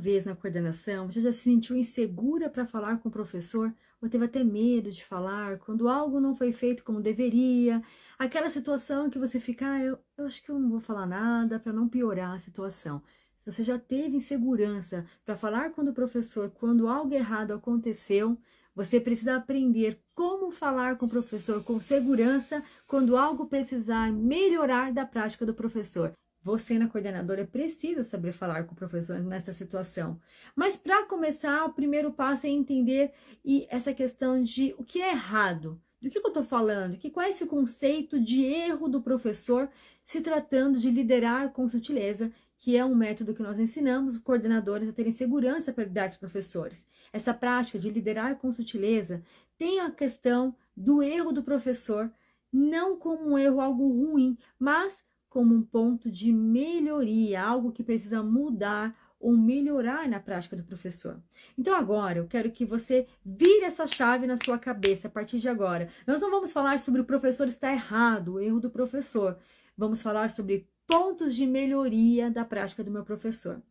vez na coordenação você já se sentiu insegura para falar com o professor, ou teve até medo de falar quando algo não foi feito como deveria? Aquela situação que você fica, eu acho que eu não vou falar nada para não piorar a situação. Se você já teve insegurança para falar com o professor quando algo errado aconteceu, você precisa aprender como falar com o professor com segurança quando algo precisar melhorar da prática do professor. Você, na coordenadora, precisa saber falar com o professor nessa situação. Mas, para começar, o primeiro passo é entender essa questão de o que é errado. Do que eu estou falando? Qual é esse conceito de erro do professor se tratando de liderar com sutileza, que é um método que nós ensinamos os coordenadores a terem segurança para lidar com os professores. Essa prática de liderar com sutileza tem a questão do erro do professor, não como um erro, algo ruim, mas como um ponto de melhoria, algo que precisa mudar ou melhorar na prática do professor. Então agora eu quero que você vire essa chave na sua cabeça a partir de agora. Nós não vamos falar sobre o professor estar errado, o erro do professor. Vamos falar sobre pontos de melhoria da prática do meu professor.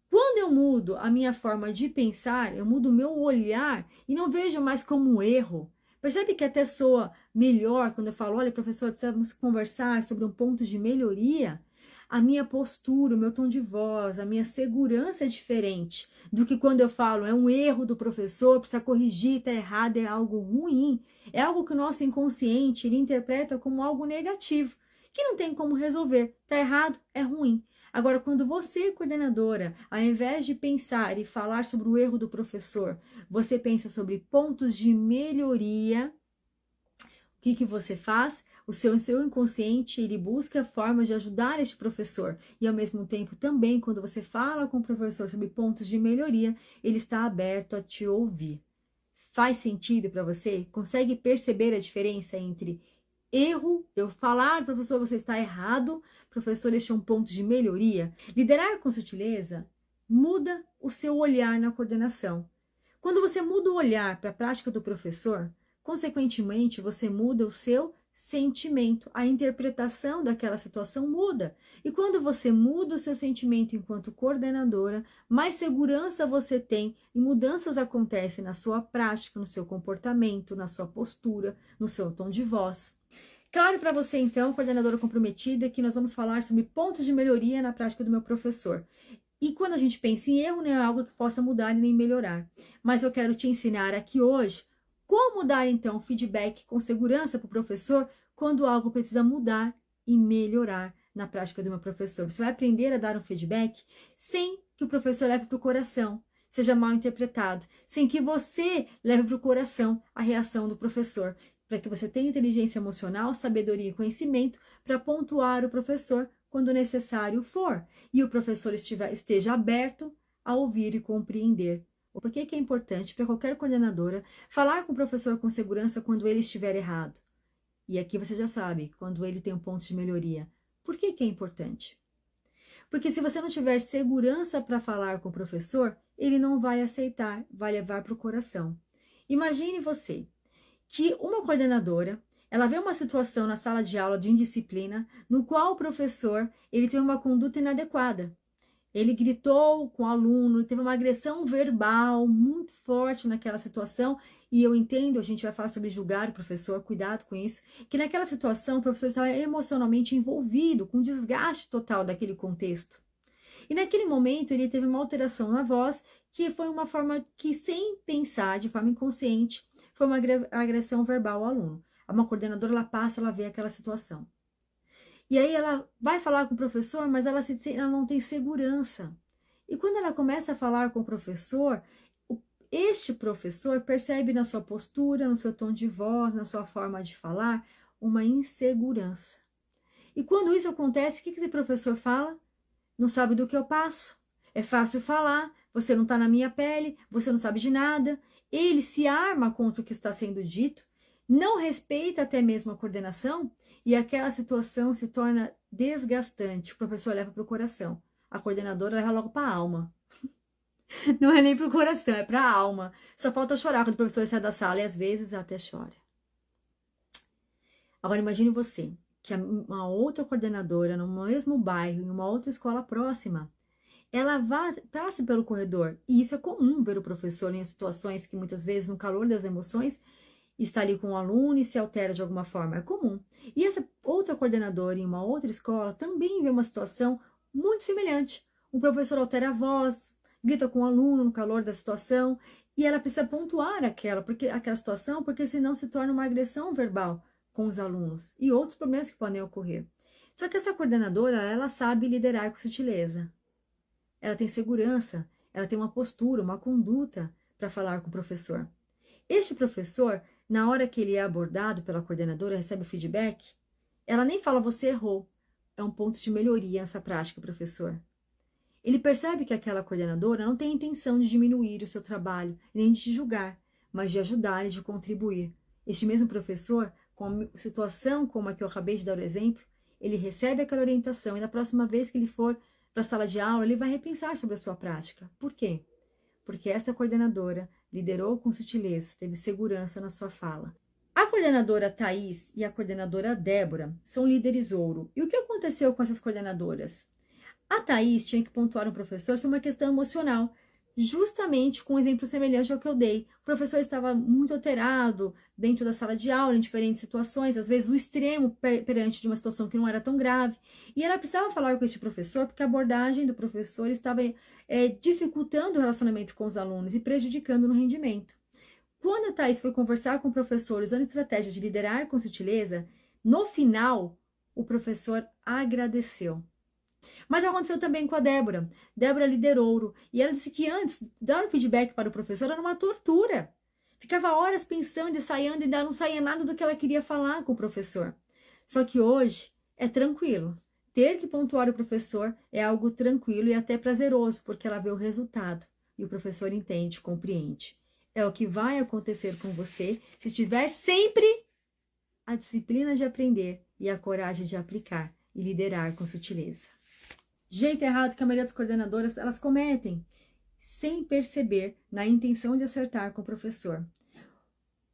Quando eu mudo a minha forma de pensar, eu mudo o meu olhar e não vejo mais como um erro. Percebe que até soa melhor quando eu falo, olha, professor, precisamos conversar sobre um ponto de melhoria? A minha postura, o meu tom de voz, a minha segurança é diferente do que quando eu falo, é um erro do professor, precisa corrigir, está errado, é algo ruim. É algo que o nosso inconsciente ele interpreta como algo negativo, que não tem como resolver. Está errado, é ruim. Agora, quando você, coordenadora, ao invés de pensar e falar sobre o erro do professor, você pensa sobre pontos de melhoria, o que você faz? O seu inconsciente, ele busca formas de ajudar este professor. E, ao mesmo tempo, também, quando você fala com o professor sobre pontos de melhoria, ele está aberto a te ouvir. Faz sentido para você? Consegue perceber a diferença entre erro, eu falar, professor, você está errado, professor, este é um ponto de melhoria? Liderar com sutileza muda o seu olhar na coordenação. Quando você muda o olhar para a prática do professor, consequentemente, você muda o seu sentimento, a interpretação daquela situação muda. E quando você muda o seu sentimento enquanto coordenadora, mais segurança você tem e mudanças acontecem na sua prática, no seu comportamento, na sua postura, no seu tom de voz. Claro para você, então, coordenadora comprometida, que nós vamos falar sobre pontos de melhoria na prática do meu professor. E quando a gente pensa em erro, não é algo que possa mudar e nem melhorar. Mas eu quero te ensinar aqui hoje como dar, então, feedback com segurança para o professor quando algo precisa mudar e melhorar na prática do meu professor. Você vai aprender a dar um feedback sem que o professor leve para o coração, seja mal interpretado, sem que você leve para o coração a reação do professor, para que você tenha inteligência emocional, sabedoria e conhecimento para pontuar o professor quando necessário for, e o professor esteja aberto a ouvir e compreender. Por que é importante para qualquer coordenadora falar com o professor com segurança quando ele estiver errado? E aqui você já sabe, quando ele tem um ponto de melhoria. Por que é importante? Porque se você não tiver segurança para falar com o professor, ele não vai aceitar, vai levar para o coração. Imagine você que uma coordenadora, ela vê uma situação na sala de aula de indisciplina, no qual o professor, ele tem uma conduta inadequada. Ele gritou com o aluno, teve uma agressão verbal muito forte naquela situação, e eu entendo, a gente vai falar sobre julgar o professor, cuidado com isso, que naquela situação o professor estava emocionalmente envolvido, com desgaste total daquele contexto. E naquele momento ele teve uma alteração na voz, que foi uma forma que, sem pensar, de forma inconsciente, foi uma agressão verbal ao aluno. Uma coordenadora, ela passa, ela vê aquela situação. E aí ela vai falar com o professor, mas ela não tem segurança. E quando ela começa a falar com o professor, este professor percebe na sua postura, no seu tom de voz, na sua forma de falar, uma insegurança. E quando isso acontece, o que esse professor fala? Não sabe do que eu passo. É fácil falar, você não está na minha pele, você não sabe de nada. Ele se arma contra o que está sendo dito, não respeita até mesmo a coordenação, e aquela situação se torna desgastante. O professor leva para o coração. A coordenadora leva logo para a alma. Não é nem para o coração, é para a alma. Só falta chorar quando o professor sai da sala, e às vezes até chora. Agora imagine você, que uma outra coordenadora, no mesmo bairro, em uma outra escola próxima, ela passe pelo corredor. E isso é comum ver o professor em situações que muitas vezes, no calor das emoções, está ali com o aluno e se altera de alguma forma. É comum. E essa outra coordenadora em uma outra escola também vê uma situação muito semelhante. O professor altera a voz, grita com o aluno no calor da situação, e ela precisa pontuar aquela situação, porque senão se torna uma agressão verbal com os alunos e outros problemas que podem ocorrer. Só que essa coordenadora, ela sabe liderar com sutileza. Ela tem segurança, ela tem uma postura, uma conduta para falar com o professor. Este professor, na hora que ele é abordado pela coordenadora, recebe o feedback, ela nem fala você errou. É um ponto de melhoria nessa prática, professor. Ele percebe que aquela coordenadora não tem intenção de diminuir o seu trabalho, nem de te julgar, mas de ajudar e de contribuir. Este mesmo professor, com a situação como a que eu acabei de dar o exemplo, ele recebe aquela orientação e na próxima vez que ele for para a sala de aula, ele vai repensar sobre a sua prática. Por quê? Porque essa coordenadora liderou com sutileza, teve segurança na sua fala. A coordenadora Thaís e a coordenadora Débora são líderes ouro. E o que aconteceu com essas coordenadoras? A Thaís tinha que pontuar um professor sobre uma questão emocional, justamente com um exemplo semelhante ao que eu dei. O professor estava muito alterado dentro da sala de aula, em diferentes situações, às vezes o extremo perante de uma situação que não era tão grave. E ela precisava falar com este professor, porque a abordagem do professor estava dificultando o relacionamento com os alunos e prejudicando no rendimento. Quando a Thaís foi conversar com o professor, usando estratégia de liderar com sutileza, no final, o professor agradeceu. Mas aconteceu também com a Débora. Débora liderou e ela disse que antes, dar o feedback para o professor era uma tortura. Ficava horas pensando, ensaiando e não saía nada do que ela queria falar com o professor. Só que hoje é tranquilo. Ter que pontuar o professor é algo tranquilo e até prazeroso, porque ela vê o resultado e o professor entende, compreende. É o que vai acontecer com você se tiver sempre a disciplina de aprender e a coragem de aplicar e liderar com sutileza. Jeito errado que a maioria das coordenadoras elas cometem, sem perceber, na intenção de acertar com o professor.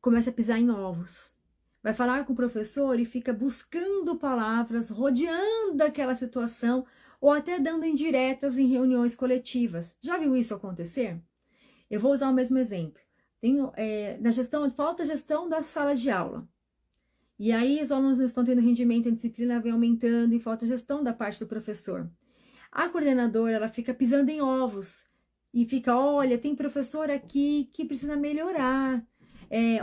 Começa a pisar em ovos. Vai falar com o professor e fica buscando palavras, rodeando aquela situação, ou até dando indiretas em reuniões coletivas. Já viu isso acontecer? Eu vou usar o mesmo exemplo. Falta gestão da sala de aula. E aí os alunos não estão tendo rendimento, a disciplina vem aumentando e falta gestão da parte do professor. A coordenadora, ela fica pisando em ovos e fica, olha, tem professor aqui que precisa melhorar.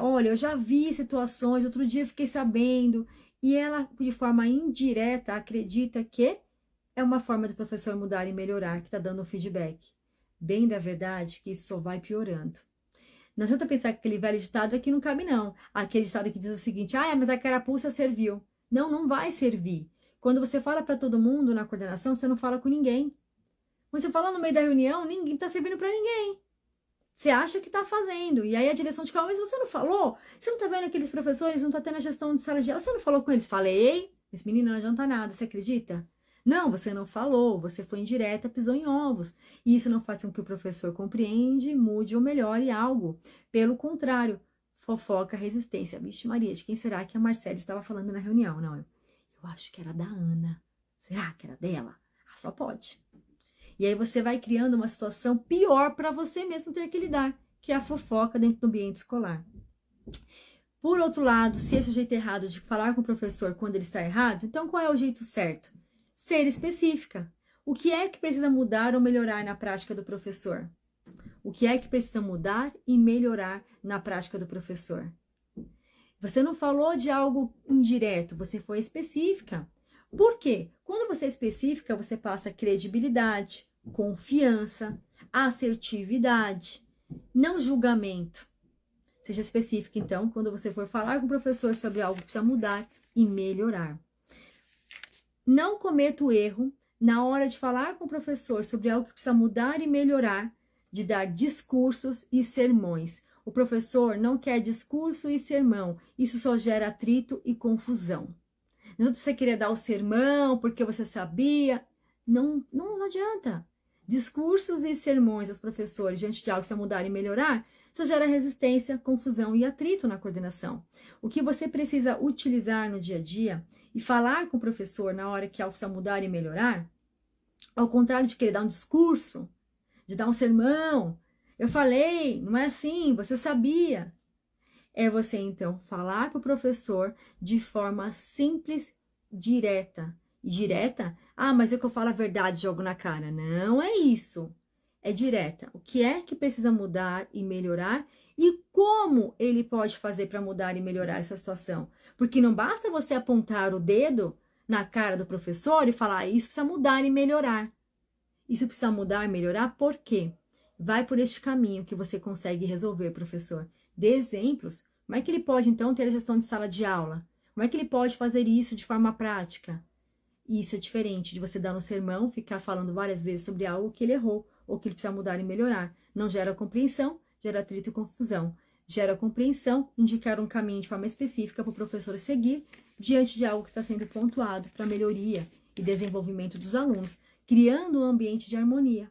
Olha, eu já vi situações, outro dia eu fiquei sabendo. E ela, de forma indireta, acredita que é uma forma do professor mudar e melhorar, que está dando um feedback. Bem da verdade que isso só vai piorando. Não adianta pensar que aquele velho ditado aqui não cabe, não. Aquele ditado que diz o seguinte, mas a carapuça serviu. Não, não vai servir. Quando você fala para todo mundo na coordenação, você não fala com ninguém. Quando você fala no meio da reunião, ninguém está servindo para ninguém. Você acha que está fazendo. E aí a direção te fala, mas você não falou? Você não está vendo aqueles professores, não está tendo a gestão de sala de aula? Você não falou com eles? Falei, esse menino não adianta nada, você acredita? Não, você não falou, você foi indireta, pisou em ovos. E isso não faz com que o professor compreende, mude ou melhore algo. Pelo contrário, fofoca, resistência. Vixe Maria, de quem será que a Marcela estava falando na reunião? Não, eu acho que era da Ana. Será que era dela? Só pode. E aí você vai criando uma situação pior para você mesmo ter que lidar, que é a fofoca dentro do ambiente escolar. Por outro lado, se esse é o jeito errado de falar com o professor quando ele está errado, então qual é o jeito certo? Ser específica. O que é que precisa mudar ou melhorar na prática do professor? O que é que precisa mudar e melhorar na prática do professor? Você não falou de algo indireto, você foi específica. Por quê? Quando você é específica, você passa credibilidade, confiança, assertividade, não julgamento. Seja específica, então, quando você for falar com o professor sobre algo que precisa mudar e melhorar. Não cometa o erro, na hora de falar com o professor sobre algo que precisa mudar e melhorar, de dar discursos e sermões. O professor não quer discurso e sermão. Isso só gera atrito e confusão. Não adianta você querer dar o sermão porque você sabia. Não adianta. Discursos e sermões aos professores diante de algo que precisa mudar e melhorar, isso gera resistência, confusão e atrito na coordenação. O que você precisa utilizar no dia a dia e falar com o professor na hora que algo precisa mudar e melhorar Ao contrário de querer dar um discurso, de dar um sermão, eu falei, não é assim, você sabia. É você, então, falar para o professor de forma simples, direta. E direta? Ah, mas é que eu falo a verdade e jogo na cara. Não é isso. É direta. O que é que precisa mudar e melhorar e como ele pode fazer para mudar e melhorar essa situação? Porque não basta você apontar o dedo na cara do professor e falar, isso precisa mudar e melhorar. Isso precisa mudar e melhorar por quê? Vai por este caminho que você consegue resolver, professor. Dê exemplos. Como é que ele pode, então, ter a gestão de sala de aula? Como é que ele pode fazer isso de forma prática? Isso é diferente de você dar um sermão, ficar falando várias vezes sobre algo que ele errou ou que ele precisa mudar e melhorar. Não gera compreensão, gera atrito e confusão. Gera compreensão, indicar um caminho de forma específica para o professor seguir diante de algo que está sendo pontuado para melhoria e desenvolvimento dos alunos, criando um ambiente de harmonia.